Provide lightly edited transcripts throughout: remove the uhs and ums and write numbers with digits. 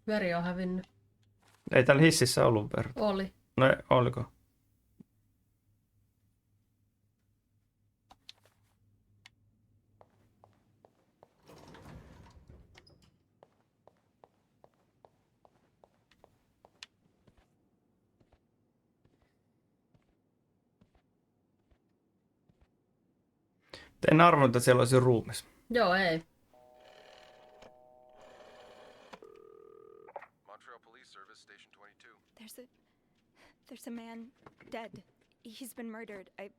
Veri on hävinnyt. Ei täällä hississä ollut verta. Oli. No oliko? En arvannut, että siellä olisi ruumis. Joo, ei. There's a man dead. He's been murdered. I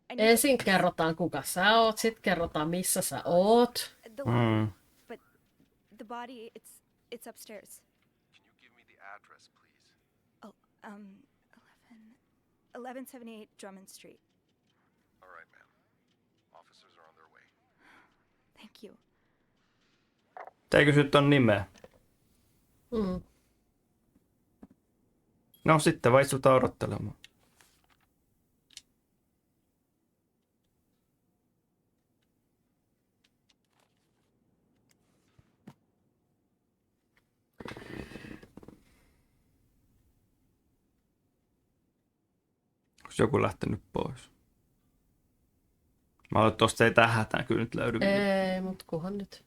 Ensin kerrotaan, kuka sä oot, sit kerrotaan, missä sä oot. But the body, it's upstairs. Can you give me the address, please? Oh, 1178 Drummond Street. All right, ma'am. Officers are on their way. Thank you. Te ei kysy ton nimeä. No sitten vai istutaan odottelemaan. Onko joku lähtenyt pois? Mä olen tosta ei tähätään kyllä nyt löydy. Ei, mut kuhan nyt.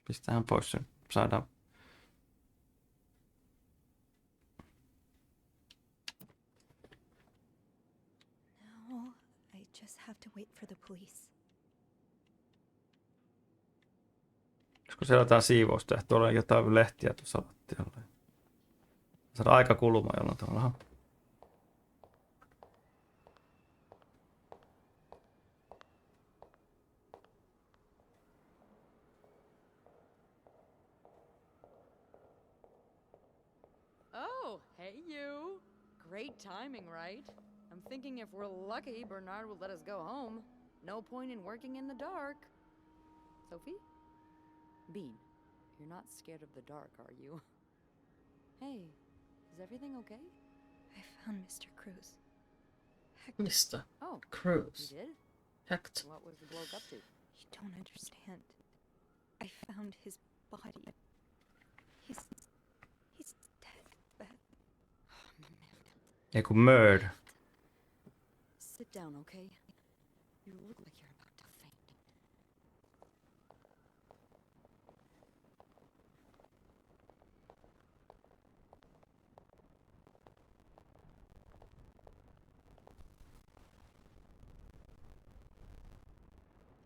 Pistähän pois sen. Saadaan. No, I just have to wait for the police. Olisiko siellä jotain siivousta? Tuolla on jotain lehtiä tuossa lattialla. Saadaan aika kulumaan jollain tavalla. Oh, hey you. Great timing, right? I'm thinking if we're lucky, Bernard will let us go home. No point in working in the dark. Sophie? Bean, you're not scared of the dark, are you? Hey, is everything okay? I found Mr. Cruz. Mistä? Oh, Cruz. you did? Hecht. What was the bloke up to? You don't understand. I found his body. He's dead, Beth. Ei kun murder. Sit down, okay? You look like you're about to faint.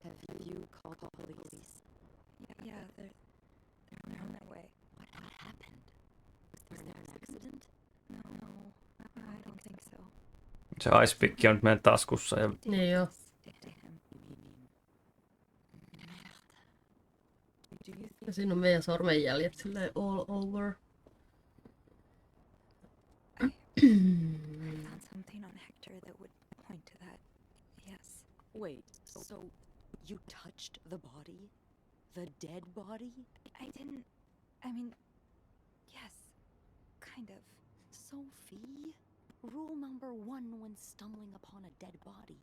Have you called the police? Yeah, they're on their way. What happened? Was there an accident? No, I don't think so. Se icepikki on nyt meidän taskussa. Ja Niin joo. Stick to him. Do you Ja siinä on meidän sormenjäljet silleen all over. I found something on Hector that would point to that. Yes. Wait, so you touched the body? The dead body? I didn't. I mean, yes, kind of. Sophie, rule number 1 when stumbling upon a dead body.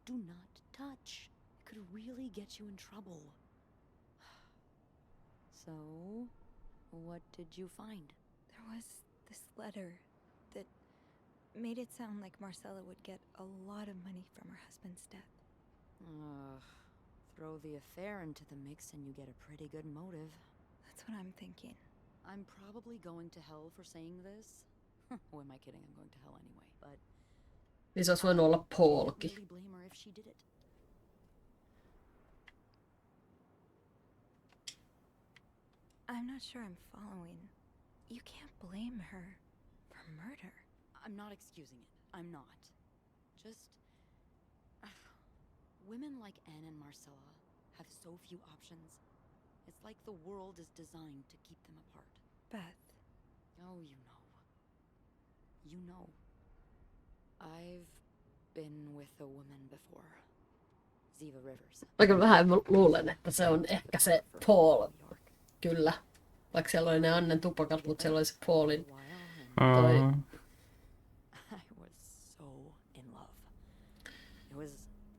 Do not touch. It could really get you in trouble. So, what did you find? There was this letter that made it sound like Marcella would get a lot of money from her husband's death. Ugh. Throw the affair into the mix and you get a pretty good motive. That's what I'm thinking. I'm probably going to hell for saying this. Who am I kidding? I'm going to hell anyway. But Niin se olisi voinut olla Paulkin. really blame her if she did it. I'm not sure I'm following. You can't blame her for murder. I'm not excusing it. I'm not. Just women like Anne and Marcella have so few options. It's like the world is designed to keep them apart. Beth. Oh, you know. You know. I've been with a woman before. Ziva Rivers. Aika vähän mä luulen, että se on ehkä se Paul. Kyllä. Vaikka siellä oli ne Annen tupakat, mutta siellä oli se Paulin Toi. I was so in love.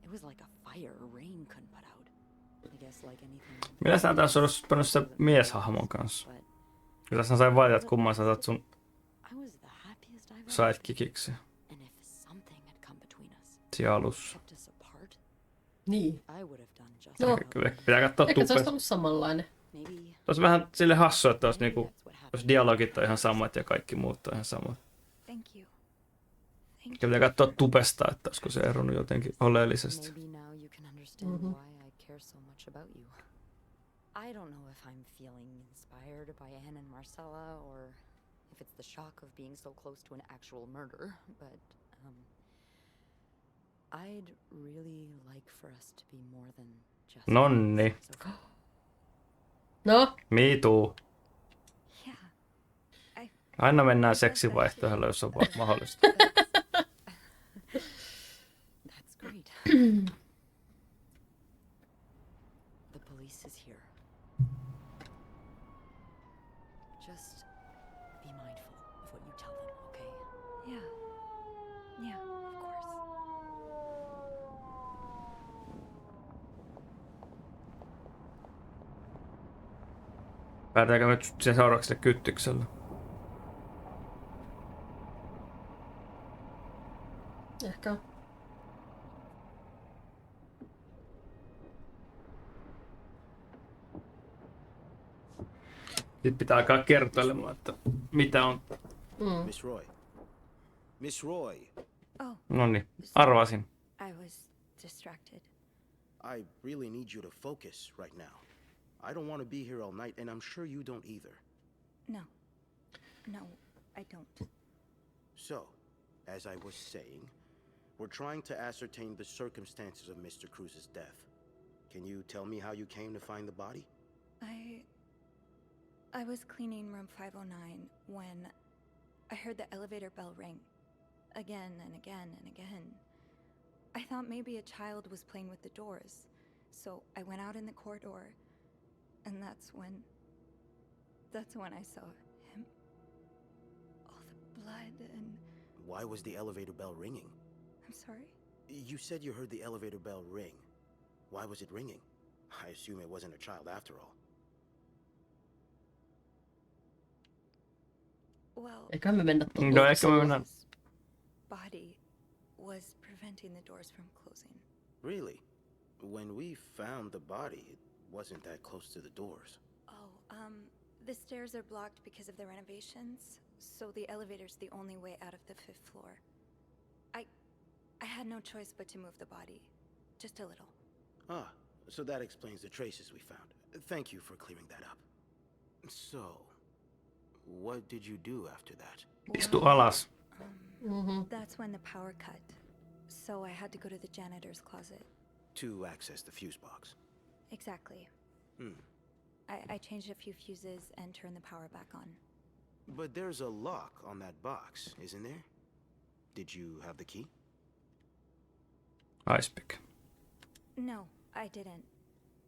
It was like a fire rain couldn't put out. I guess like anything. Millä sä taas olisi pannut sen mieshahmon kanssa? But Kyllä sä sain valita, että kumman sä otat sun I was the happiest I've ever been. sidekickiksi And if something had come between us, siinä alussa. kept us apart, Niin. I would have done just No. about Kyllä pitää katsoa Ehkä se olisi tupesta. ollut samanlainen. maybe. Olisi vähän sille hassu, että olisi Maybe niinku, that's what happened. jos dialogit on ihan samat ja kaikki muut on ihan samat. Thank you. Thank Kyllä pitää katsoa tupesta, että olisiko se eronnut jotenkin oleellisesti. Maybe now you can understand why I care so much about you. I don't know if I'm feeling inspired by Anne and Marcella or if it's the shock of being so close to an actual murder, but I'd really like for us to be more than just Nonni. friends, okay? No, Me too. Yeah. Aina mennään seksivaihtoehdolla, jos on vaan mahdollista. That's great. The police is here. Just be mindful of what you tell them, okay? Yeah. Yeah, of course. Päätäänkö nyt sen seuraavaksi kyttyksellä? ehkä. Sitten pitää alkaa kertoilemaan, että mitä on. Miss Roy. Miss Roy. Oh, No niin, arvasin. I was distracted. I really need you to focus right now. I don't want to be here all night, and I'm sure you don't either. No. No, I don't. So, as I was saying, we're trying to ascertain the circumstances of Mr. Cruz's death. Can you tell me how you came to find the body? I was cleaning room 509 when I heard the elevator bell ring. Again and again and again. I thought maybe a child was playing with the doors, so I went out in the corridor, and that's when I saw him. All the blood and... Why was the elevator bell ringing? I'm sorry? You said you heard the elevator bell ring. Why was it ringing? I assume it wasn't a child after all. Well, Eiköhän me mennä No ehkä me mennään. his body was preventing the doors from closing. Really? When we found the body, it wasn't that close to the doors. Oh, the stairs are blocked because of the renovations, so the elevator's the only way out of the 5th floor. I had no choice but to move the body. Just a little. Ah, so that explains the traces we found. Thank you for clearing that up. So, what did you do after that? Istu alas. That's when the power cut. So I had to go to the janitor's closet. To access the fuse box. Exactly. I changed a few fuses and turned the power back on. But there's a lock on that box, isn't there? Did you have the key? Ice pick. No, I didn't.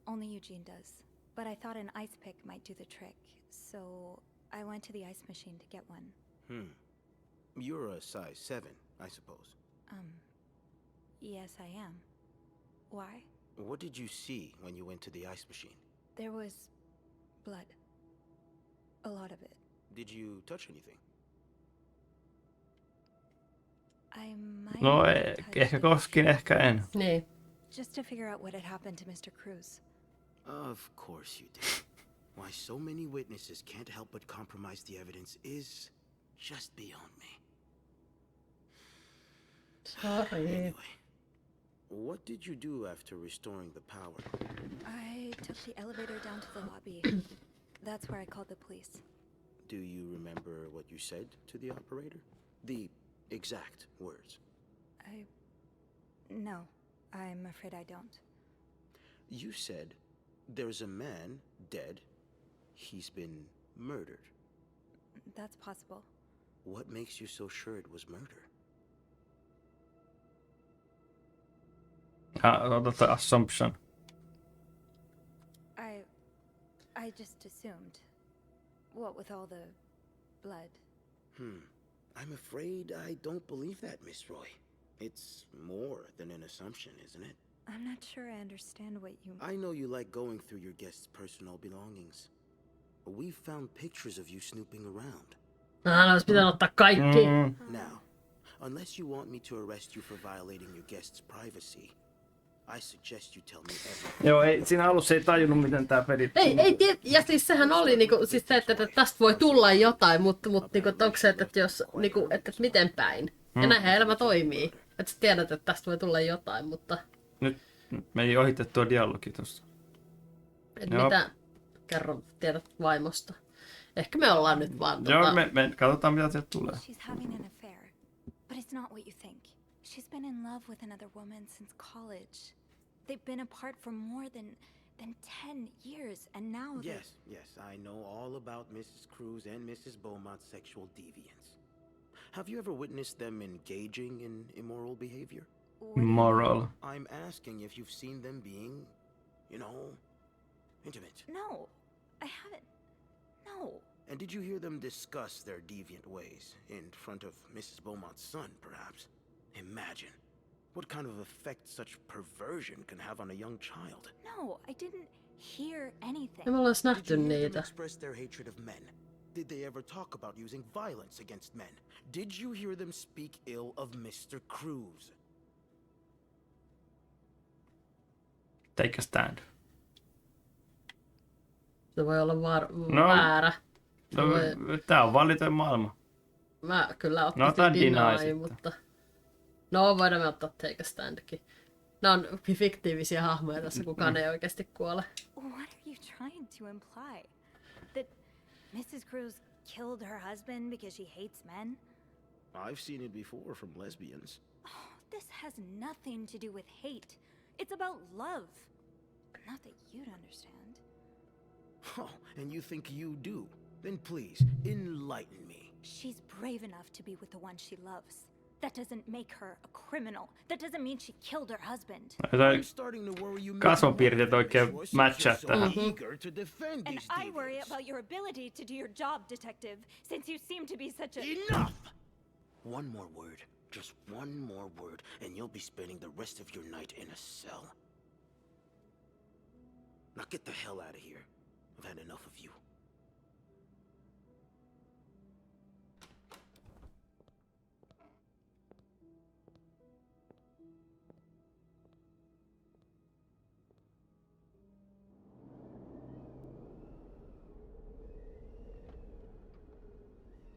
Only Eugene does. But I thought an ice pick might do the trick, so I went to the ice machine to get one. You're a size 7, I suppose. Yes, I am. Why? What did you see when you went to the ice machine? There was blood. A lot of it. Did you touch anything? I might No have ehkä touched a koskin, few ehkä en. Niin. just to figure out what had happened to Mr. Cruz. Of course you did. Why so many witnesses can't help but compromise the evidence is just beyond me. Sorry. Anyway, what did you do after restoring the power? I took the elevator down to the lobby. That's where I called the police. Do you remember what you said to the operator? The exact words. No, I'm afraid I don't. You said, there's a man dead. He's been murdered. That's possible. What makes you so sure it was murder? Ota toi assumption. I just assumed. What with all the blood. I'm afraid I don't believe that, Miss Roy. It's more than an assumption, isn't it? I'm not sure I understand what you... I know you like going through your guests' personal belongings. We've found pictures of you snooping around. Olisi pitänyt ottaa kaikki. Now, unless you want me to arrest you for violating your guests' privacy, I suggest you tell me everything. Joo, ei, siinä alussa ei tajunnut, miten tää peli... Ja siis sehän oli niinku, siis se, että tästä voi tulla jotain, mutta niinku, onko se, että jos, niinku, että miten päin. Ja näinhän elämä toimii. Että sä tiedät, että tästä voi tulla jotain, mutta... Nyt meni ohitettua dialogi tossa. Mitä tiedät vaimosta? Ehkä me ollaan nyt vaan... Joo, me katsotaan mitä sieltä tulee. She's having an affair, but it's not what you think. She's been in love with another woman since college. They've been apart for more than 10 years, and now Yes, I know all about Mrs. Cruz and Mrs. Beaumont's sexual deviance. Have you ever witnessed them engaging in immoral behavior? Moral. I'm asking if you've seen them being, intimate. No, I haven't. No. And did you hear them discuss their deviant ways in front of Mrs. Beaumont's son, perhaps? Imagine what kind of effect such perversion can have on a young child. No, I didn't hear anything. Ja me ollaan Did nähty you hear them niitä. express their hatred of men? Did they ever talk about using violence against men? Did you hear them speak ill of Mr. Cruz? Take a stand. Se voi olla väärä. No, tää on valiten maailma. Mä kyllä No, ottaisin ota deny deny, sitten. mutta... No, voidaan me ottaa take a standkin. Nämä on fiktiivisiä hahmoja tässä, kukaan ei oikeasti kuole. What are you trying to imply? That Mrs. Cruz killed her husband because she hates men? I've seen it before from lesbians. Oh, this has nothing to do with hate. It's about love. Not that you'd understand. Oh, and you think you do? Then please, enlighten me. She's brave enough to be with the one she loves. That doesn't make her a criminal. That doesn't mean she killed her husband. I'm starting to worry you Kasvopiirteet oikein matchaa tähän. eager to defend And these I worry deviants. about your ability to do your job, detective, since you seem to be such a... Enough! One more word, just one more word, and you'll be spending the rest of your night in a cell. Now get the hell out of here. I've had enough of you.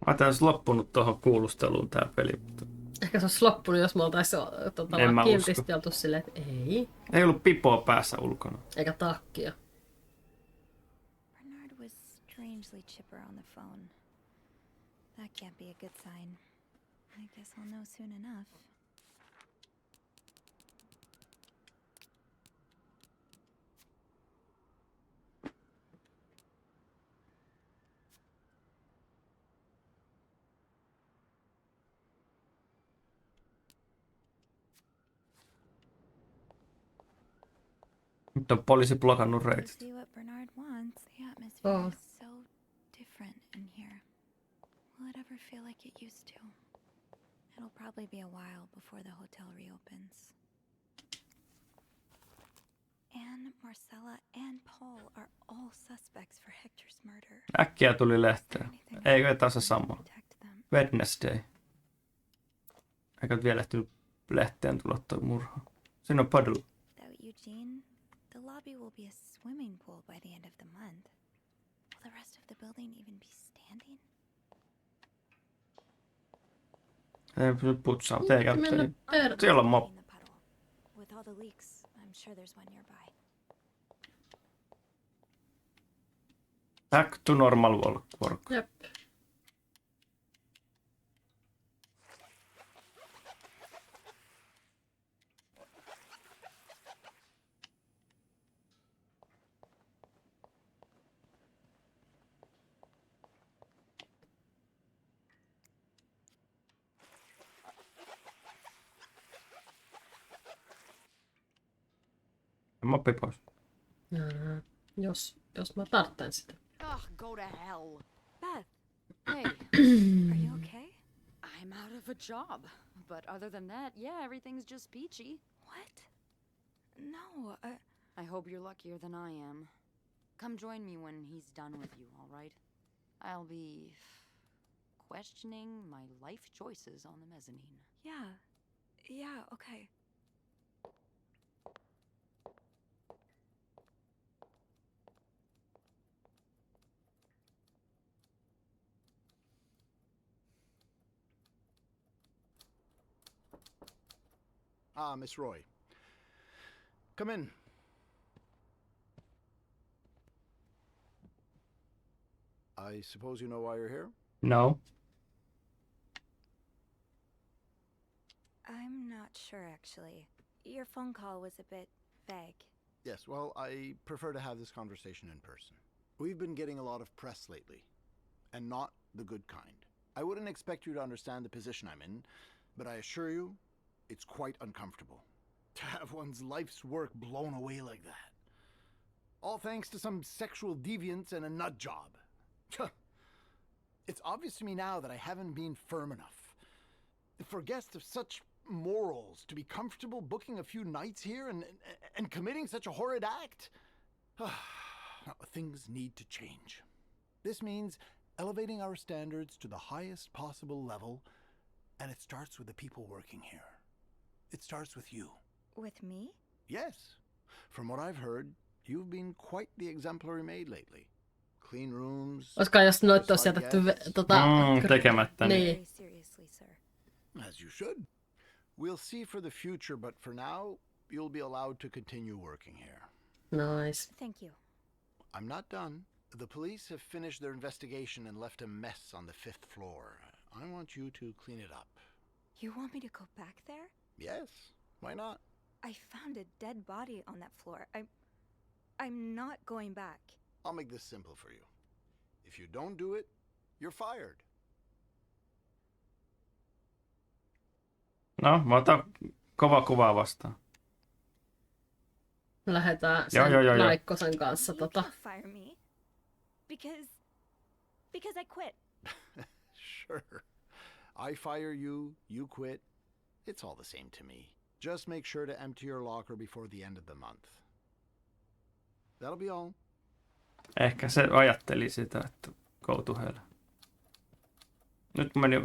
Mä olisi loppunut tuohon kuulusteluun tää peli, mutta Ehkä se olisi loppunut, jos me oltaisiin En mä kiltisti oltu silleen, että ei. ei ollut pipoa päässä ulkona. Eikä takkia. Bernard was strangely chipper on the phone. That can't be a good sign. I guess I'll know soon enough. Nyt on poliisi blokannut To reitit. see what Bernard wants. The atmosphere Oh. is so different in here. Will it ever feel like it used to? It'll probably be a while before the hotel reopens. Anne, Marcella, and Paul are all suspects for Hector's murder. Äkkiä tuli lehteen. Anything I Eikö can tässä do to sama? protect them. Wednesday. Eikö vielä ehtinyt lehteen tulla toi murha? Siinä on puddle. Without Eugene, the lobby will be a swimming pool by the end of the month. Will the rest of the building even be standing? Ei pysy putsaa, mutta ei käyttänyt. Mennä Siellä on In mop. the puddle. With all the leaks, I'm sure there's one nearby. Back to normal work. Jep. Moppi pois. Jos mä tartten sitä. Ugh, go to hell. Beth, Hey, are you okay? job. But other than that, yeah, everything's just peachy. What? No, I hope you're luckier than I am. Come join me when he's done with you, all right? I'll be questioning my life choices on the mezzanine. yeah. Yeah, okay. Ah, Miss Roy. Come in. I suppose you know why you're here? No. I'm not sure, actually. Your phone call was a bit vague. Yes, well, I prefer to have this conversation in person. We've been getting a lot of press lately, and not the good kind. I wouldn't expect you to understand the position I'm in, but I assure you, it's quite uncomfortable. To have one's life's work blown away like that. All thanks to some sexual deviance and a nut job. It's obvious to me now that I haven't been firm enough. For guests of such morals to be comfortable booking a few nights here and committing such a horrid act. Things need to change. This means elevating our standards to the highest possible level, and it starts with the people working here. It starts with you. With me? Yes. From what I've heard, you've been quite the exemplary maid lately. Clean rooms. Olisikohan jos noit olisi satisfied jätetty guests. Tekemättä. Niin. Very seriously, sir. As you should. We'll see for the future, but for now, you'll be allowed to continue working here. Nice. Thank you. I'm not done. The police have finished their investigation and left a mess on the 5th floor. I want you to clean it up. You want me to go back there? Yes, why not? I found a dead body on that floor. I'm not going back. I'll make this simple for you. If you don't do it, you're fired. No, mä otan kova kuvaa vastaan. Lähdetään Joo. sen Laikkosen kanssa You can't fire me. Because I quit. Sure. I fire you, you quit. It's all the same to me. Just make sure to empty your locker before the end of the month. That'll be all. Ehkä se ajatteli sitä, että go to hell. Nyt meni...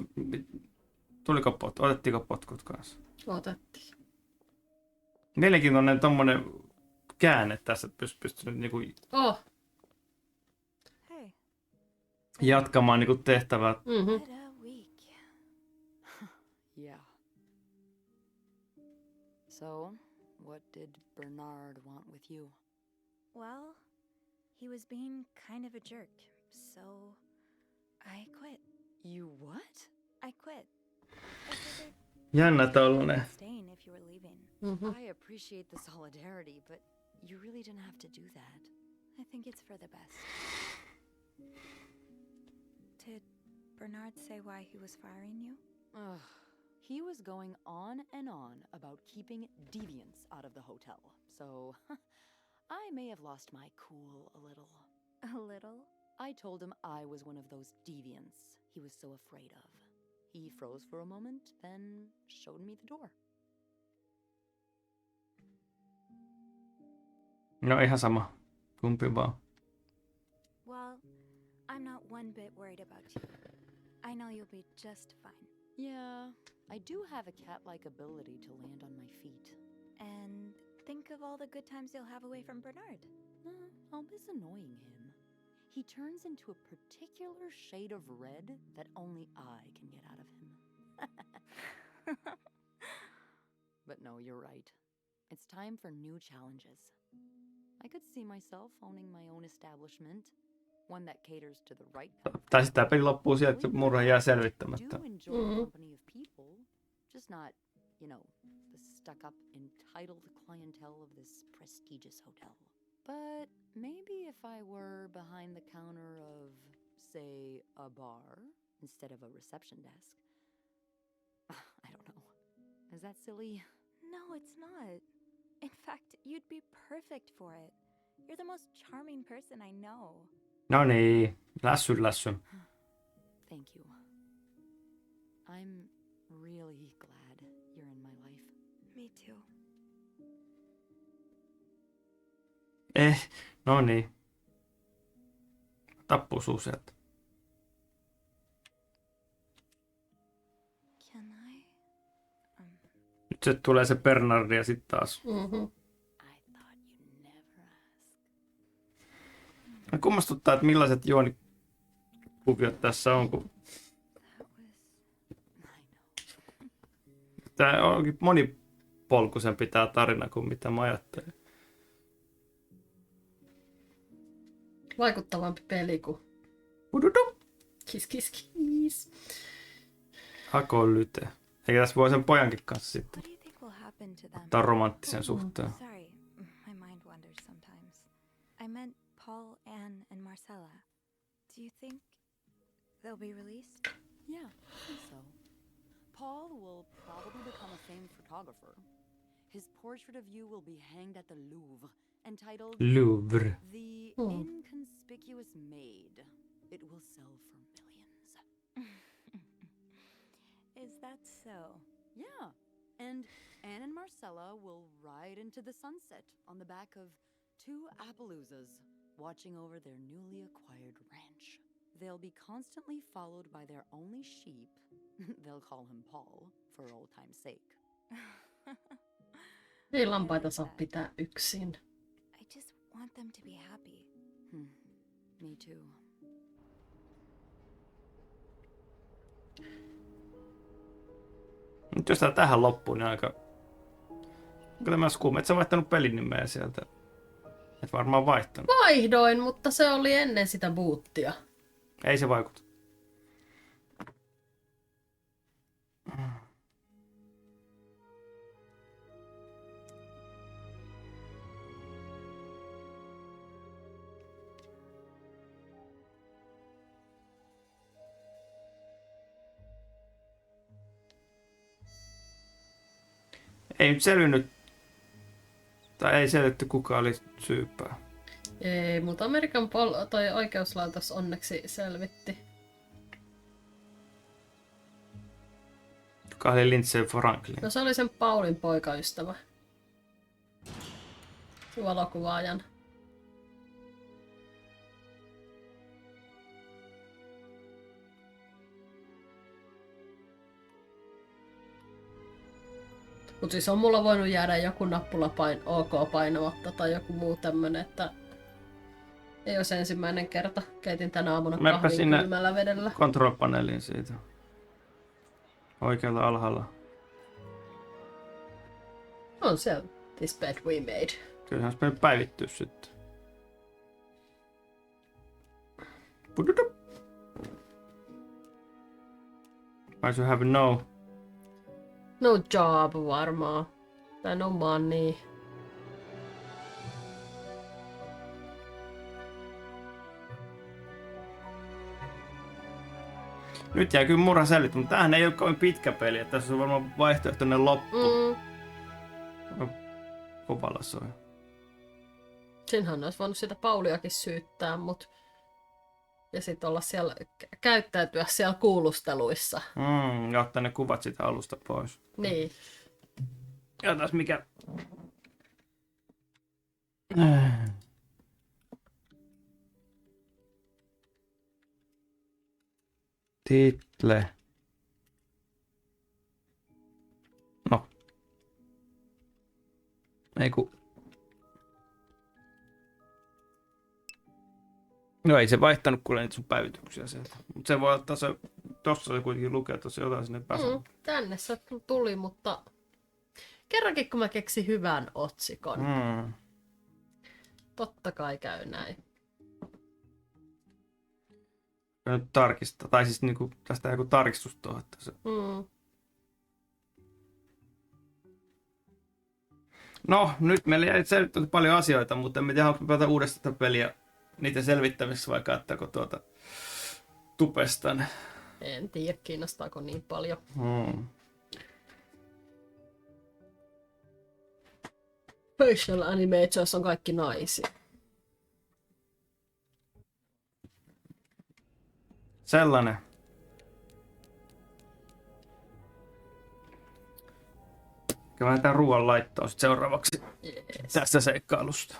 Otettiinko potkut kanssa? Otettiin. Mielenkiintoinen tommonen käänne tässä, pystynyt niinku Hey. jatkamaan niinku tehtävää. What a week. Yeah. So, what did Bernard want with you? Well, he was being kind of a jerk, so I quit. You what? I quit. I figured Jännä tollanen. staying if you were leaving. I appreciate the solidarity, but you really didn't have to do that. I think it's for the best. Did Bernard say why he was firing you? Ugh. He was going on and on about keeping deviants out of the hotel, so I may have lost my cool a little. A little? I told him I was one of those deviants he was so afraid of. He froze for a moment, then showed me the door. No ihan sama. Kumpi vaan. Well, I'm not one bit worried about you. I know you'll be just fine. Yeah, I do have a cat-like ability to land on my feet. And think of all the good times you'll have away from Bernard. I'll miss annoying him. He turns into a particular shade of red that only I can get out of him. But no, you're right. It's time for new challenges. I could see myself owning my own establishment, one that caters to the right Tai sitten tämä peli loppuu siihen, että murha jää selvittämättä. do enjoy the company of people, just not, the stuck-up, entitled clientele of this prestigious hotel. But maybe if I were behind the counter of, say, a bar instead of a reception desk. I don't know. Is that silly? No, it's not. In fact, you'd be perfect for it. You're the most charming person I know. No niin, lässyn. Thank you. I'm really glad you're in my life. Me too. No niin. Tappuu suu sieltä. Can I? Nyt se tulee se Bernardi ja sitten taas. Mhm. I thought you'd never ask. Mä kummastuttaa, että millaiset juonikuviot tässä on, kun That was. I know. tää onkin monipolkuisempi tää tarina kuin mitä mä ajattelin. Vaikuttavampi peli kuin Ududu. Kiss. Akolyte. Eikä tässä voi sen pojankin kanssa sitten What do you think will happen to them? ottaa romanttisen suhteen. Sorry, my mind wanders sometimes. I meant Paul, Anne, and Marcella. Do you think they'll be released? Yeah, I think so. Paul will probably become a famed photographer. His portrait of you will be hanged at the Louvre, entitled Louvre. The Inconspicuous Maid. It will sell for millions. Is that so? Yeah, and Anne and Marcella will ride into the sunset on the back of 2 Appaloozas, watching over their newly acquired ranch. They'll be constantly followed by their only sheep. They'll call him Paul, for old time's sake. Ei lampaita saa pitää yksin. I just want them to be happy. Me too. Nyt jos tää tähän loppuun, niin aika... Onko tämä skuuma? Et sä vaihtanut pelin nimeä sieltä? Et varmaan vaihtanut. Vaihdoin, mutta se oli ennen sitä boottia. Ei se vaikuta. Ei nyt selvinnyt, tai ei selvitty kuka oli syypää. Ei, mutta Amerikan toi oikeuslaitos onneksi selvitti. Kuka oli Lindsay Franklin? No se oli sen Paulin poikaystävä. Se valokuvaajan. Mut siis on mulla voinut jäädä joku nappula OK painamatta tai joku muu tämmönen, että ei olisi ensimmäinen kerta. Keitin tänä aamuna Menepä kahvin sinne kylmällä vedellä. control-paneeliin siitä. Oikealla alhaalla. On siellä This Bed We Made. Kyllähän se meni päivittyä sitten. Pududu. I should have no. No job varmaan. Tai no money. Nyt jäi kyllä murha selvittämään, mutta tämähän ei ole kovin pitkä peli. Että tässä on varmaan vaihtoehtoinen loppu. Kovalla soi. Sinhän olisi voinut sitä Pauliakin syyttää, mut... Ja sit olla siellä, käyttäytyä siellä kuulusteluissa. Ja ottaa ne kuvat siitä alusta pois. Niin. Ja taas mikä... Title. No. Ei ku... No ei se vaihtanut kuule niitä sun päivityksiä sieltä. Mut se voi ottaa se... Tossa se kuitenkin lukee tossa jotain sinne päässä. Tänne se tuli, mutta... Kerrankin kun mä keksin hyvän otsikon. Totta kai käy näin. Nyt tarkistaa. Tai siis niinku tästä joku tarkistus tuohon, että se... No, nyt meillä jäi selvittämättä paljon asioita, mutta en tiedä, onko me päätä uudestaan tätä peliä niiden selvittämisessä vai kattaako tuota tupestan. En tiedä, kiinnostaako niin paljon. Facial animators on kaikki naisia. Sellainen. Ehkä mä tän ruoan laittoon sit seuraavaksi tästä seikkailusta.